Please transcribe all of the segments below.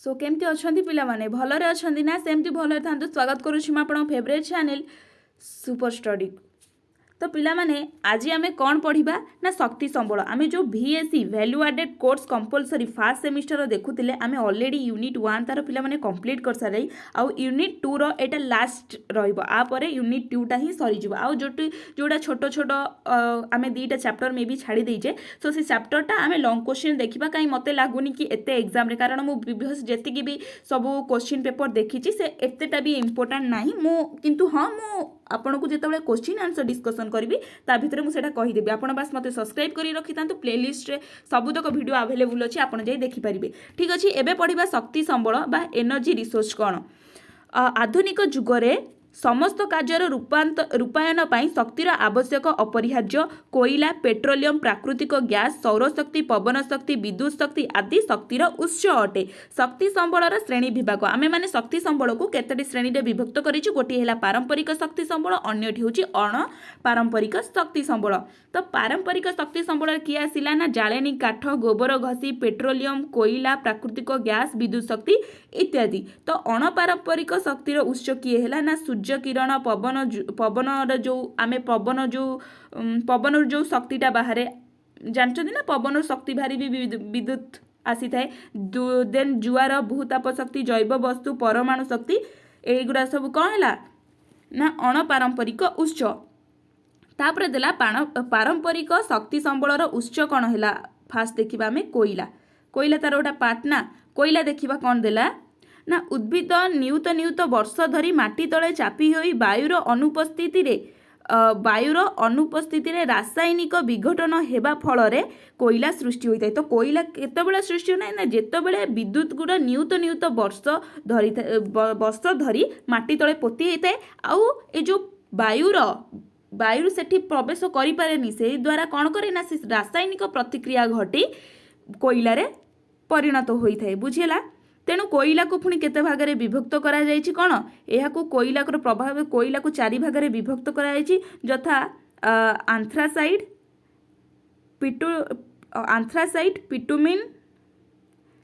सो केमती अच्छा पिलाने भलरे अच्छा ना सेमती भलरे था स्वागत करुँच आप फेवरेट चैनल सुपर स्टडी तो पिलाने आज आम कौन पढ़ा ना शक्ति संबल आम जो VSC value added course compulsory first semester देखुले आम ऑलरेडी यूनिट 1 तार पिलाने कंप्लीट कर सारे आउ यूनिट 2 रो एटा लास्ट रहीपर यूनिट 2 टा ही सरीज आउ जोटा छोट छोट आम दुईटा चैप्टर में भी छाड़ी देचे सो से चैप्टरटा आम लॉन्ग क्वेश्चन देखा कहीं मत लगुनि कि एते एग्जाम रे कारण मु प्रीवियस जेतिकी भी सब क्वेश्चन पेपर देखी से एतेटा भी इम्पोर्टाट ना किंतु हाँ मु आपन को जिते क्वेश्चन आंसर डिस्कसन करी ता भितर मुझे कहीदेवी आप बस मत सब्सक्राइब कर रखी था प्लेलिस्ट रे सबुतक वीडियो अवेलेबल अच्छी आप देखिपारे ठीक अच्छे एबे पढ़ा शक्ति संबल बा एनर्जी रिसोर्स कौन आधुनिक जुगरे समस्त कार्यर रूपायन पाई शक्तिर आवश्यक अपरिहार्य कोयला पेट्रोलियम प्राकृतिक गैस सौरशक्ति पवन शक्ति विद्युत शक्ति आदि शक्तिर उत्स अटे शक्ति संबलर श्रेणी विभाग आमे माने शक्ति संबल को केतटी श्रेणी रे विभक्त करिछु गोटी हैला पारंपरिक शक्ति संबल अन्यटी होची अण पारंपरिक शक्ति संबल तो पारंपरिक शक्ति संबल किए आसिला ना जाळेनी काठ गोबर घसी पेट्रोलियम कोयला प्राकृतिक गैस विद्युत शक्ति इत्यादि तो अण पारंपरिक शक्तिर उत्स किए हैला ना सूर्य किरण पवन जो आमे पवन जो शक्तिटा बाहर जानते ना पवन शक्ति बाहरी भी विद्युत आसी थाए देन जुआर भूताप शक्ति जैव वस्तु परमाणु शक्ति एगुड़ा सब कौन है ना अण पारंपरिक उत्स तापर देला पारंपरिक शक्ति संबलर उत्स कौन है फास्ट देखा आम कोयला तार गोटा पार्ट ना कोयला देखा कौन देला ना उद्भिद नियुत नियुत वर्ष धरी माटी तले चापी होई वायुर अनुपस्थिति रे रासायनिक विघटन हेबा फल कोयला सृष्टि होता है तो कोयला केतबेले सृष्टि होना ना जेतबेले विद्युत गुड़ा नियुत नियुत वर्ष धरी माटी तले पोती होता है आउ ए जो वायु सेठी प्रवेश करि पारेनी से द्वारा कौन करे ना से रासायनिक प्रतिक्रिया घटी कोयला रे परिणत होता है बुझेला तेणु कोयला को पुणी केते भाग में विभक्त करा जायछि कोन एहा को कोयला को प्रभाव कोयला को चारि भाग में विभक्त करा जायछि यथा आंथ्रासाइट पिटुमिन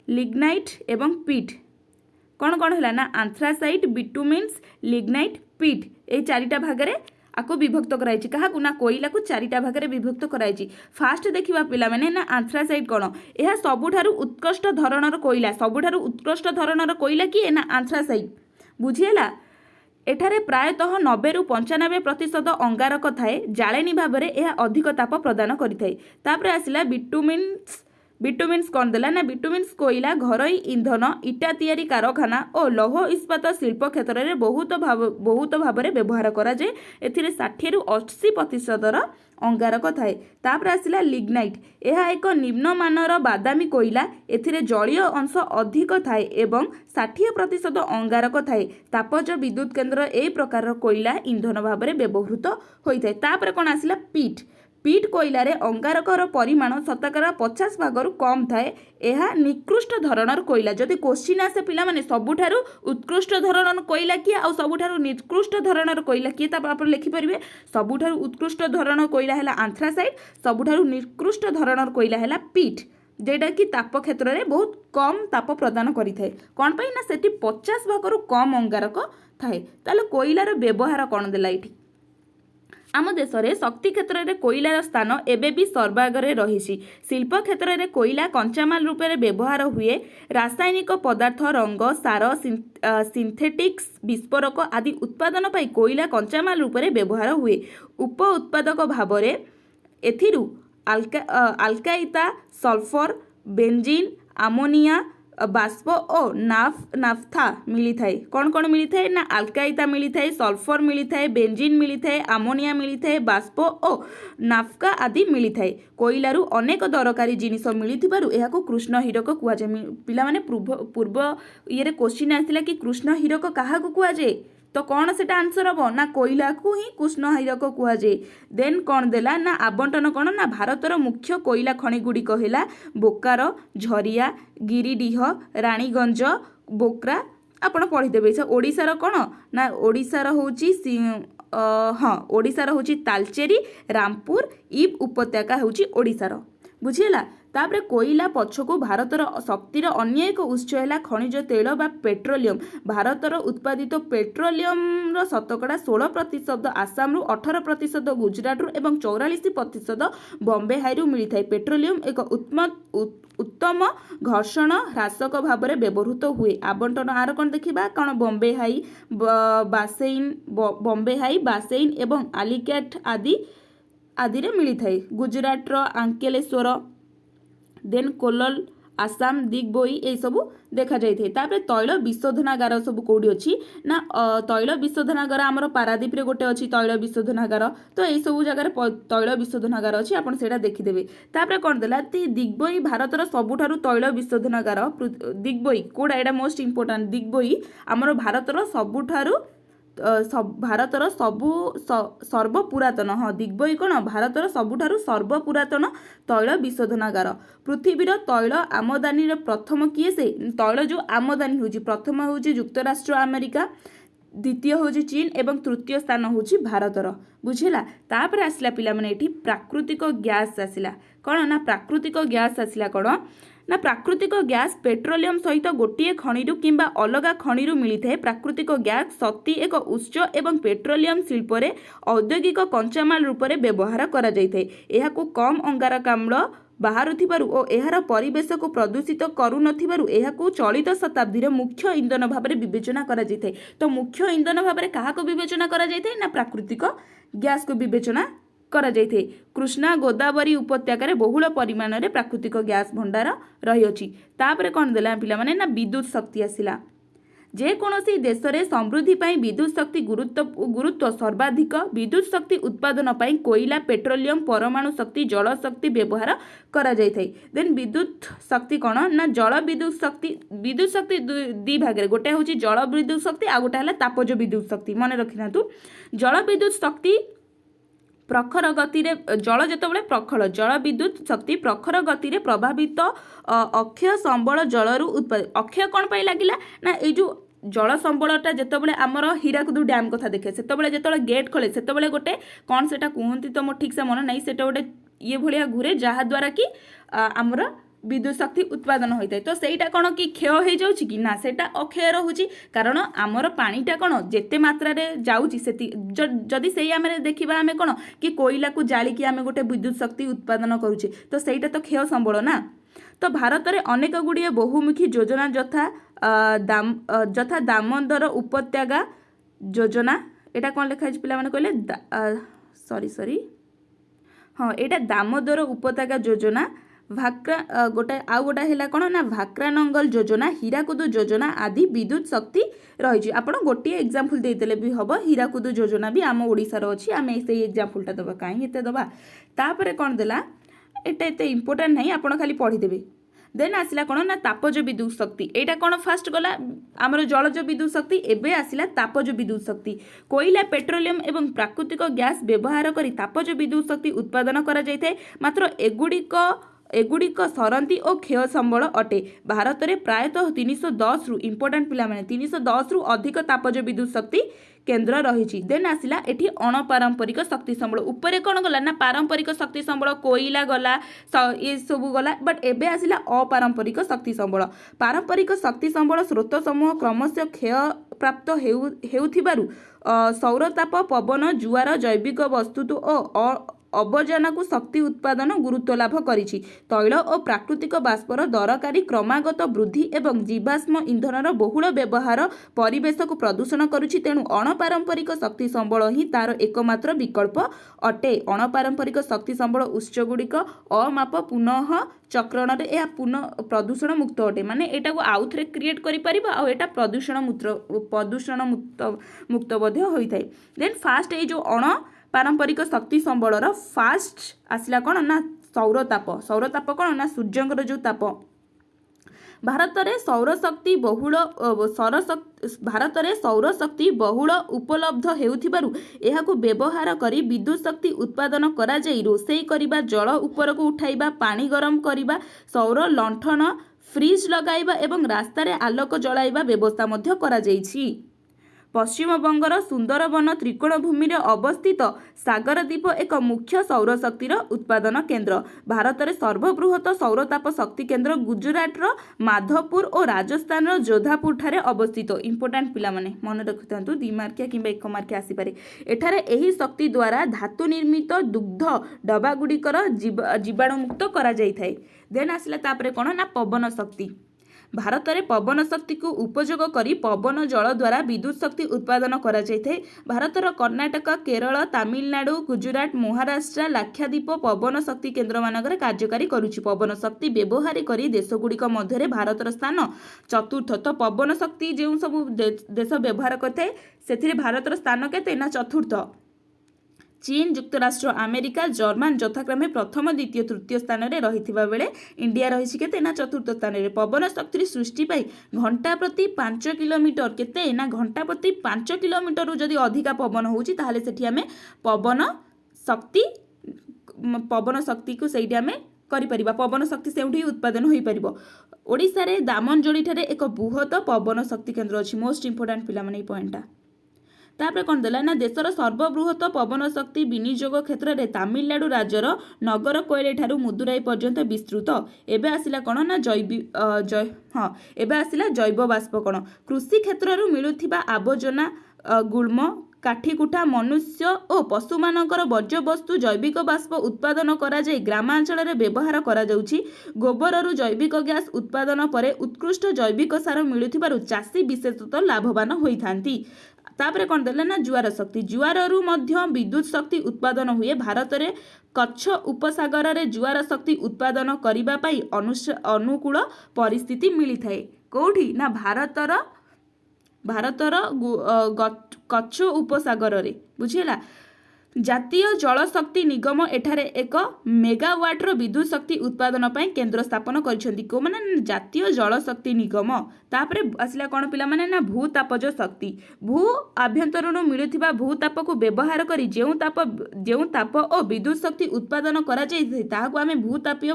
लिग्नाइट एवं पीट कौन है ना आंथ्रासाइट बिटुमिन्स लिग्नाइट पीट ए चारिटा भाग में आपको विभक्त कराई क्या ना कोयला को चारिटा भाग में विभक्त कराई फास्ट देखा पिला माने ना आंथ्रासाइट कौन यह सबुठारु उत्कृष्ट धरणर कोयला सबुठारु उत्कृष्ट धरणर कोयला किए ना आंथ्रासाइट बुझीला एठारे प्रायतः 90 रु 95% अंगारक थाए जाळेनी भाव में यह अधिक ताप प्रदान करिथाए तापर आसिला बिटुमिन्स कौन देला ना बिटुमिन्स कोयला घरोई इंधन इटा तैयारी कारखाना और लौह इस्पात शिल्प क्षेत्र में बहुत भाव में व्यवहार करा जाए एथिरे 60 रु 80% अंगारक थाए तापर आसिला लिग्नाइट यह एक निम्न मानर बादामी कोयला एथिरे जलीय अंश अधिक थाए एवं 60% अंगारक थाए तापज विद्युत केन्द्र ए प्रकार कोयला इंधन भाव में व्यवहृत होता है तापर कौन आसिला पीट कोयला रे अंगारकर परिमाण शतकरा 50 भागरु कम थाए यह निकृष्ट धरणर कोयला जदि क्वेश्चन आसे पिला माने सबुठारु उत्कृष्ट धरणर कोयला किए आ सबुठारु निकृष्ट धरणर कोयला किए ता आप लिखि परिबे सबुठारु उत्कृष्ट धरणर कोयला हैला आंथ्रासाइट सबुठारु निकृष्ट धरणर कोयला हैला पीट जेटा कि ताप क्षेत्र में बहुत कम ताप प्रदान करि थाए कोन पई ना सेठी 50 भागरु कम अंगारक थाए ताले कोयलार व्यवहार कोन देला इठी आम देश में शक्ति क्षेत्र में कोयलार स्थान एबे भी सर्वाग्रे रही शिल्प क्षेत्र में कोयला कंचामाल रूप में व्यवहार हुए रासायनिक पदार्थ रंग सार सिंथेटिक्स विस्फोरक आदि उत्पादन पर कोयला कंचामाल रूप में व्यवहार हुए उप उत्पादक भाव में एथिरु आल्काइता सल्फर बेंजीन आमोनिया बाष्प और नाफ्था मिली थाए कौन कौन मिली थाए ना आल्काइता मिली थाए सल्फर मिली थाए बेंजीन मिली थाए आमोनिया मिली थाए बाष्प और नाफ्का आदि मिली थाए कोयलारू अनेक दरकारी जिनिस मिलिथिबारु एहाको कृष्ण हीरक कुआ जाए पिला माने पूर्व ये क्वेश्चन आसिला कि कृष्ण हीरक काहाको कुआ जाए तो कौन से आंसर हम ना कोयला को ही कृष्ण हीरक कहुए देन कौन देला ना आवंटन कौन ना भारतर मुख्य कोयला खनि गुड़िक है बोकारो झरिया गिरिडीह राणीगंज बोक्रा आपण पढ़ीदेवे ओडिशार कौन ना ओडिशार होची हाँ ओडिशार होची तालचेरी रामपुर इब उपत्यका होची ओडिशार बुझीला तापरे कोईला पछकु भारतर शक्तिर अन्य एक उत्स है खनिज तैल बा पेट्रोलियम। भारतर उत्पादित पेट्रोलियम शतकड़ा 16% आसाम रु, 18% गुजरात रु एवं 44% बॉम्बे हाई मिलता है। पेट्रोलियम एक उत्तम घर्षण ह्रासक भाव में व्यवहृत हुए। आवंटन आर कौन देखा कौन बॉम्बे हाई बासेइन एवं आलिकैट आदि रे मिली थाए। गुजरात आंकेलेश्वर देन कोलल आसाम दिग्बोई ये सब देखा जाए। तापर तैल विशोधनागार सब कौटी अच्छी ना तैल विशोधनागार आमर पारादीप रे गोटे अच्छी तैल विशोधनागार। तो यही सब जगह तैल विशोधनागार अच्छी आपन सेटा देखिदेवे। तापर कौन देला दिग्बोई भारतर सबुठारु तैल विशोधनागार दिग्बोई कोड़ा एटा मोस्ट इंपोर्टेंट। दिग्बोई आमर भारतर सबुठारु भारतर सबु सर्वपुरातन हाँ दिग्बोई कौन भारतर सबुठारु सर्वपुरातन तैल विशोधनागार। पृथ्वीर तैल आमदानी प्रथम किए से तैल जो आमदानी होची प्रथम होची युक्तराष्ट्र अमेरिका, द्वितीय होची चीन एवं तृतीय स्थान होची भारतर। बुझेला। तापर आसला पिला माने एठी प्राकृतिक गैस आसला कौन ना प्राकृतिक गैस आसला कौन ना प्राकृतिक गैस पेट्रोलियम सहित गोटे खनिरु किंबा अलगा खनिरु मिलता है। प्राकृतिक गैस शक्ति एक उत्स एवं पेट्रोलियम शिल्प रे औद्योगिक कंचामाल रूप में व्यवहार करा जाइଥାଏ। एहाकु कम अंगारकाम्ल बाहरुथिबारु ओ एहार परिवेश को प्रदूषित करू नथिबारु एहाकु चलित शताब्दी रे मुख्य इंधन भाव में विवेचना करा जाइଥାଏ। तो मुख्य इंधन भाव में काहाको विवेचना करा जाइଥାଏ ना प्राकृतिक गैस को विवेचना करा जाइଥାଏ। कृष्णा गोदावरी उपत्यकार बहुल परिमाण रे प्राकृतिक गैस भंडार रही अछि। तापरे कौन देला पिला माने ना विद्युत शक्ति आसिला। जे कोनोसी देश रे समृद्धि पाई विद्युत शक्ति गुरुत्व सर्वाधिक। विद्युत शक्ति उत्पादन पाई कोईला पेट्रोलियम परमाणु शक्ति जल शक्ति व्यवहार करा जाइଥାଏ। देन विद्युत शक्ति कौन ना जल विद्युत शक्ति दी भाग रे गोटे होची जल विद्युत शक्ति आ गोटे हला तापज विद्युत शक्ति। मन रखिना तू जल विद्युत शक्ति प्रखर गति रे जल जेतबेले प्रखर जल विद्युत शक्ति प्रखर गति रे प्रभावित अक्षय संबल जलरू उत्पादित। अक्षय कौन पाई लागिला ना ए जो जल संबलटा जेतबेले आमर हीराकुदु डैम कथा देखे सेतबेले जेतबेले गेट खोले सेतबेले गोटे कौन सेटा कहंती तो मो ठीक से मन नहीं सेटा गोटे ये भलिया घुरे जहा द्वारा कि आमर विद्युत शक्ति उत्पादन होता है। तो सहीटा कौन कि क्षय हो जाउछि कि ना सेटा अक्षय रहुछि कारण आमर पानीटा कौन जेते मात्रा रे जाउछि सेति जदि सेही आमे देखिबा आमे कौन कि कोईला को जाली कि आमे गोटे विद्युत शक्ति उत्पादन करूछे तो सहीटा तो क्षय संबल ना। तो भारत में अनेक गुड़िए बहुमुखी योजना जथा दामोदर उपत्यका योजना एटा कौन लिखा पिला माने कहले सॉरी हाँ यहाँ दामोदर उपत्यका योजना भाक्रा गोटे आउ गोटे है कौन ना भाक्रानंगल योजना हीराकुदु योजना आदि विद्युत शक्ति रही। आप गोटे एग्जाम्पल देदेले भी हम हीराकुदु योजना भी आम ओडिशार अच्छी आम से एग्जाम्पलटा दबा कहीं एत दबा। तापर कौन देला एटा एत इंपोर्टेंट नहीं आप खाली पढ़ीदेवे। देन आसला कौन ना तापज विद्युत शक्ति एटा कौन फास्ट गला आमर जलज विद्युत शक्ति एबे आसला तापज विद्युत शक्ति। कोईला पेट्रोलियम एवं प्राकृतिक गैस व्यवहार करी तापज विद्युत शक्ति उत्पादन करा जाइଥାଏ। मात्र एगुड़िक सरंती और क्षय संबल अटे। भारत में प्रायतः 310 रु इंपोर्टेंट पिला माने 310 रु अधिक तापज विद्युत शक्ति केन्द्र रही। देन आसला एठी अणपारंपरिक शक्ति संबल उपरे कौन गला ना पारंपरिक शक्ति संबल कोईला गला ये सब गला बट एबे आसला अपारंपरिक शक्ति संबल। पारंपरिक शक्ति संबल स्रोत समूह क्रमशः क्षय प्राप्त हेउथिबारु सौरताप पवन जुआर जैविक वस्तु और अवजाना को शक्ति उत्पादन गुरुत्व लाभ करिछि। तैल और प्राकृतिक बाष्पर दरकारी क्रमागत वृद्धि एवं जीवाश्म इंधनर बहुल व्यवहार परिवेश को प्रदूषण करुछि। तेणु अणपारंपरिक शक्ति संबल ही तार एकमात्र विकल्प अटे। अणपारंपरिक शक्ति संबल उत्स गुड़िक अमाप पुनः चक्रण यह पुनः प्रदूषण मुक्त अटे माने एटा को आउ थे क्रिएट करि परिबा आ एटा प्रदूषण मुक्त बध्य होइथाय। देन फास्ट ए जो अण पारंपरिक शक्ति संबलर फास्ट आसला कौन ना सौरताप कौन ना सूर्यंकर जो ताप। भारत में सौरशक्ति बहुल उपलब्ध हेउथिबारु एहाकु व्यवहार करी विद्युत शक्ति उत्पादन करा जाई रोषेई करिबा जल ऊपर को उठाइबा पानी गरम करिबा सौर लंठन फ्रिज लगाइबा एवं रास्तार आलोक जलाइबा व्यवस्था मध्य करा जाइछि। ପଶ୍ଚିମବଙ୍ଗର ସୁନ୍ଦରବନ ତ୍ରିକୋଣଭୂମିରେ ଅବସ୍ଥିତ ସାଗରଦ୍ୱୀପ ଏକ ମୁଖ୍ୟ ସୌରଶକ୍ତିର ଉତ୍ପାଦନ କେନ୍ଦ୍ର। ଭାରତରେ ସର୍ବବୃହତ ସୌରତାପ ଶକ୍ତି କେନ୍ଦ୍ର ଗୁଜରାଟର ମାଧପୁର ଓ ରାଜସ୍ଥାନର ଯୋଧାପୁରଠାରେ ଅବସ୍ଥିତ। ଇମ୍ପୋର୍ଟାଣ୍ଟ ପିଲାମାନେ ମନେ ରଖିଥାନ୍ତୁ, 2 ମାର୍କିଆ କିମ୍ବା 1 ମାର୍କିଆ ଆସିପାରେ। ଏଠାରେ ଏହି ଶକ୍ତି ଦ୍ୱାରା ଧାତୁ ନିର୍ମିତ ଦୁଗ୍ଧ ଡବାଗୁଡ଼ିକର ଜୀବାଣୁମୁକ୍ତ କରାଯାଇଥାଏ। ଦେନ୍ ଆସିଲା ତାପରେ କ'ଣ ନା ପବନ ଶକ୍ତି। ଭାରତରେ ପବନ ଶକ୍ତିକୁ ଉପଯୋଗ କରି ପବନ ଜଳ ଦ୍ୱାରା ବିଦ୍ୟୁତ ଶକ୍ତି ଉତ୍ପାଦନ କରାଯାଇଥାଏ। ଭାରତର କର୍ଣ୍ଣାଟକ, କେରଳ, ତାମିଲନାଡୁ, ଗୁଜରାଟ, ମହାରାଷ୍ଟ୍ର, ଲାକ୍ଷାଦ୍ୱୀପ ପବନ ଶକ୍ତି କେନ୍ଦ୍ରମାନଙ୍କରେ କାର୍ଯ୍ୟକାରୀ କରୁଛି। ପବନ ଶକ୍ତି ବ୍ୟବହାର କରି ଦେଶଗୁଡ଼ିକ ମଧ୍ୟରେ ଭାରତର ସ୍ଥାନ ଚତୁର୍ଥ। ତ ପବନ ଶକ୍ତି ଯେଉଁ ସବୁ ଦେଶ ବ୍ୟବହାର କରିଥାଏ ସେଥିରେ ଭାରତର ସ୍ଥାନ କେତେ ନା ଚତୁର୍ଥ। ଚୀନ, ଯୁକ୍ତରାଷ୍ଟ୍ର ଆମେରିକା, ଜର୍ମାନ ଯଥାକ୍ରମେ ପ୍ରଥମ, ଦ୍ୱିତୀୟ, ତୃତୀୟ ସ୍ଥାନରେ ରହିଥିବା ବେଳେ ଇଣ୍ଡିଆ ରହିଛି କେତେ ନା ଚତୁର୍ଥ ସ୍ଥାନରେ। ପବନ ଶକ୍ତିର ସୃଷ୍ଟି ପାଇଁ ଘଣ୍ଟା ପ୍ରତି 5 କିଲୋମିଟର କେତେ ନା ଘଣ୍ଟା ପ୍ରତି 5 କିଲୋମିଟରରୁ ଯଦି ଅଧିକା ପବନ ହେଉଛି ତାହେଲେ ସେଠି ଆମେ ପବନ ଶକ୍ତିକୁ ସେଇଠି ଆମେ କରିପାରିବା। ପବନ ଶକ୍ତି ସେଇଠି ଉତ୍ପାଦନ ହୋଇପାରିବ। ଓଡ଼ିଶାରେ ଦାମନଯୋଡ଼ିଠାରେ ଏକ ବୃହତ ପବନ ଶକ୍ତି କେନ୍ଦ୍ର ଅଛି। ମୋଷ୍ଟ ଇମ୍ପୋର୍ଟାଣ୍ଟ ପିଲାମାନେ ଏଇ ପଏଣ୍ଟଟା। ତାପରେ କ'ଣ ଦେଲା ନା ଦେଶର ସର୍ବବୃହତ ପବନ ଶକ୍ତି ବିନିଯୋଗ କ୍ଷେତ୍ରରେ ତାମିଲନାଡୁ ରାଜ୍ୟର ନଗରକୋଏଲ ଠାରୁ ମୁଦୁରାଇ ପର୍ଯ୍ୟନ୍ତ ବିସ୍ତୃତ। ଏବେ ଆସିଲା କ'ଣ ନା ଏବେ ଆସିଲା ଜୈବ ବାଷ୍ପ କ'ଣ। କୃଷି କ୍ଷେତ୍ରରୁ ମିଳୁଥିବା ଆବର୍ଜନା, ଗୁଳ୍ମ, କାଠିକୁଟା, ମନୁଷ୍ୟ ଓ ପଶୁମାନଙ୍କର ବର୍ଜ୍ୟବସ୍ତୁ ଜୈବିକ ବାଷ୍ପ ଉତ୍ପାଦନ କରାଯାଇ ଗ୍ରାମାଞ୍ଚଳରେ ବ୍ୟବହାର କରାଯାଉଛି। ଗୋବରରୁ ଜୈବିକ ଗ୍ୟାସ୍ ଉତ୍ପାଦନ ପରେ ଉତ୍କୃଷ୍ଟ ଜୈବିକ ସାର ମିଳୁଥିବାରୁ ଚାଷୀ ବିଶେଷତଃ ଲାଭବାନ ହୋଇଥାନ୍ତି। ତାପରେ କ'ଣ ଦେଲେ ନା ଜୁଆର ଶକ୍ତି। ଜୁଆରରୁ ମଧ୍ୟ ବିଦ୍ୟୁତ ଶକ୍ତି ଉତ୍ପାଦନ ହୁଏ। ଭାରତରେ କଚ୍ଛ ଉପସାଗରରେ ଜୁଆର ଶକ୍ତି ଉତ୍ପାଦନ କରିବା ପାଇଁ ଅନୁକୂଳ ପରିସ୍ଥିତି ମିଳିଥାଏ। କେଉଁଠି ନା ଭାରତର କଚ୍ଛ ଉପସାଗରରେ। ବୁଝିଲା। ଜାତୀୟ ଜଳଶକ୍ତି ନିଗମ ଏଠାରେ ଏକ ମେଗାୱାଟ୍ର ବିଦ୍ୟୁତ ଶକ୍ତି ଉତ୍ପାଦନ ପାଇଁ କେନ୍ଦ୍ର ସ୍ଥାପନ କରିଛନ୍ତି। କେଉଁମାନେ ଜାତୀୟ ଜଳଶକ୍ତି ନିଗମ। ତାପରେ ଆସିଲା କ'ଣ ପିଲାମାନେ ନା ଭୂତାପଜ ଶକ୍ତି। ଭୂ ଆଭ୍ୟନ୍ତରରୁ ମିଳୁଥିବା ଭୂତାପକୁ ବ୍ୟବହାର କରି ଯେଉଁ ତାପ ଓ ବିଦ୍ୟୁତ ଶକ୍ତି ଉତ୍ପାଦନ କରାଯାଇଥାଏ ତାହାକୁ ଆମେ ଭୂତାପୀୟ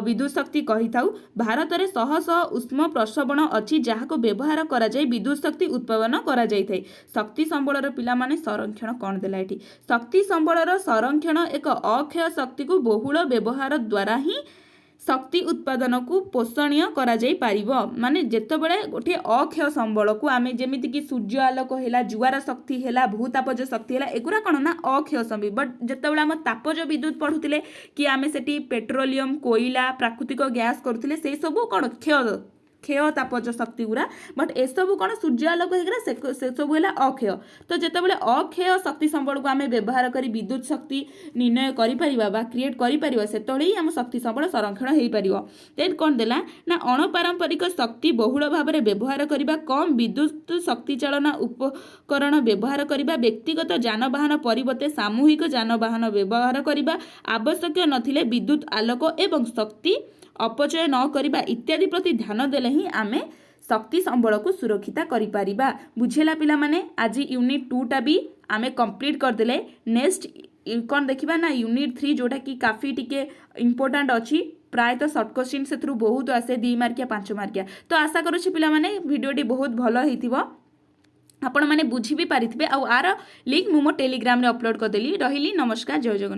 ବିଦ୍ୟୁତ ଶକ୍ତି କହିଥାଉ। ଭାରତରେ ଶହ ଶହ ଉଷ୍ମ ପ୍ରସବଣ ଅଛି ଯାହାକୁ ବ୍ୟବହାର କରାଯାଇ ବିଦ୍ୟୁତ ଶକ୍ତି ଉତ୍ପାଦନ କରାଯାଇଥାଏ। ଶକ୍ତି ସମ୍ବଳର ପିଲାମାନେ ସଂରକ୍ଷଣ କ'ଣ ଦେଲା ଏଠି। ଶକ୍ତି ସମ୍ବଳର ସଂରକ୍ଷଣ ଏକ ଅକ୍ଷୟ ଶକ୍ତିକୁ ବହୁଳ ବ୍ୟବହାର ଦ୍ୱାରା ହିଁ ଶକ୍ତି ଉତ୍ପାଦନକୁ ପୋଷଣୀୟ କରାଯାଇ ପାରିବ। ମାନେ ଯେତେବେଳେ ଗୋଟିଏ ଅକ୍ଷୟ ସମ୍ବଳକୁ ଆମେ ଯେମିତିକି ସୂର୍ଯ୍ୟ ଆଲୋକ ହେଲା, ଜୁଆର ଶକ୍ତି ହେଲା, ଭୂତାପଜ ଶକ୍ତି ହେଲା, ଏଗୁଡ଼ା କ'ଣ ନା ଅକ୍ଷୟ ସମ୍ବଳ। ବଟ୍ ଯେତେବେଳେ ଆମ ତାପଜ ବିଦ୍ୟୁତ ପଢ଼ୁଥିଲେ କି ଆମେ ସେଠି ପେଟ୍ରୋଲିୟମ, କୋଇଲା, ପ୍ରାକୃତିକ ଗ୍ୟାସ୍ କରୁଥିଲେ ସେଇ ସବୁ କ'ଣ କ୍ଷୟ ତାପଜ ଶକ୍ତି ଗୁଡ଼ା। ବଟ୍ ଏସବୁ କ'ଣ ସୂର୍ଯ୍ୟ ଆଲୋକ ହେଇଗଲା ସେସବୁ ହେଲା ଅକ୍ଷୟ। ତ ଯେତେବେଳେ ଅକ୍ଷୟ ଶକ୍ତି ସମ୍ବଳକୁ ଆମେ ବ୍ୟବହାର କରି ବିଦ୍ୟୁତ ଶକ୍ତି ନିର୍ଣ୍ଣୟ କରିପାରିବା ବା କ୍ରିଏଟ୍ କରିପାରିବା ସେତେବେଳେ ହିଁ ଆମ ଶକ୍ତି ସମ୍ବଳ ସଂରକ୍ଷଣ ହୋଇପାରିବ। ଦେନ୍ କ'ଣ ଦେଲା ନା ଅଣପାରମ୍ପରିକ ଶକ୍ତି ବହୁଳ ଭାବରେ ବ୍ୟବହାର କରିବା, କମ୍ ବିଦ୍ୟୁତ ଶକ୍ତି ଚାଳନା ଉପକରଣ ବ୍ୟବହାର କରିବା, ବ୍ୟକ୍ତିଗତ ଯାନବାହନ ପରିବର୍ତ୍ତେ ସାମୂହିକ ଯାନବାହନ ବ୍ୟବହାର କରିବା, ଆବଶ୍ୟକ ନଥିଲେ ବିଦ୍ୟୁତ ଆଲୋକ ଏବଂ ଶକ୍ତି ଅପଚୟ ନ କରିବା ଇତ୍ୟାଦି ପ୍ରତି ଧ୍ୟାନ ଦେଲେ ହିଁ ଆମେ ଶକ୍ତି ସମ୍ବଳକୁ ସୁରକ୍ଷିତ କରିପାରିବା। ବୁଝିଲା ପିଲାମାନେ। ଆଜି ୟୁନିଟ୍ 2ଟା ବି ଆମେ କମ୍ପ୍ଲିଟ୍ କରିଦେଲେ। ନେକ୍ସଟ କ'ଣ ଦେଖିବା ନା ୟୁନିଟ୍ 3 ଯେଉଁଟାକି କାଫି ଟିକେ ଇମ୍ପୋର୍ଟାଣ୍ଟ ଅଛି। ପ୍ରାୟତଃ ସର୍ଟ କୋଶ୍ଚିନ୍ ସେଥିରୁ ବହୁତ ଆସେ, 2 ମାର୍କିଆ 5 ମାର୍କିଆ। ତ ଆଶା କରୁଛି ପିଲାମାନେ ଭିଡ଼ିଓଟି ବହୁତ ଭଲ ହେଇଥିବ, ଆପଣମାନେ ବୁଝି ବି ପାରିଥିବେ। ଆଉ ଆର ଲିଙ୍କ୍ ମୁଁ ମୋ ଟେଲିଗ୍ରାମରେ ଅପଲୋଡ଼ କରିଦେଲି। ରହିଲି, ନମସ୍କାର, ଜୟ ଜଗନ୍ନାଥ।